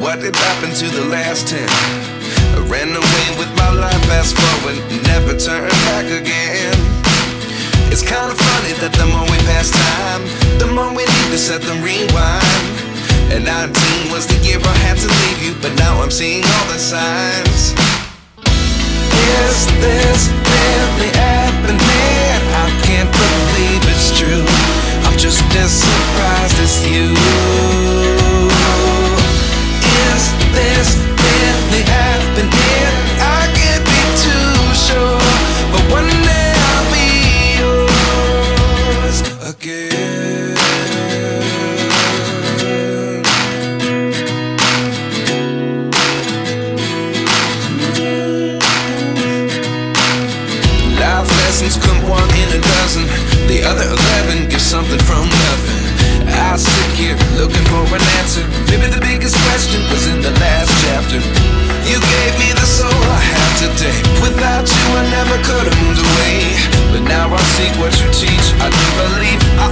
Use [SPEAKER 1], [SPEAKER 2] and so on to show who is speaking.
[SPEAKER 1] what did happen to the last 10? I ran away with my life, fast forward, never turn back again. It's kind of funny that the more we pass time, the more we need to set them rewind. And 19 was the year I had to leave you, but now I'm seeing all the signs. Is this really happening? I can't believe it's true. I'm just as surprised as you. Is this really happening? I can't be too sure, but one day I'll be yours again. Life lessons come one in a dozen. The other 11 get something from nothing. I sit here looking for an answer. Maybe the biggest question was in the last chapter. You gave me the soul I have today. Without you I never could have moved away. But now I seek what you teach. I do believe I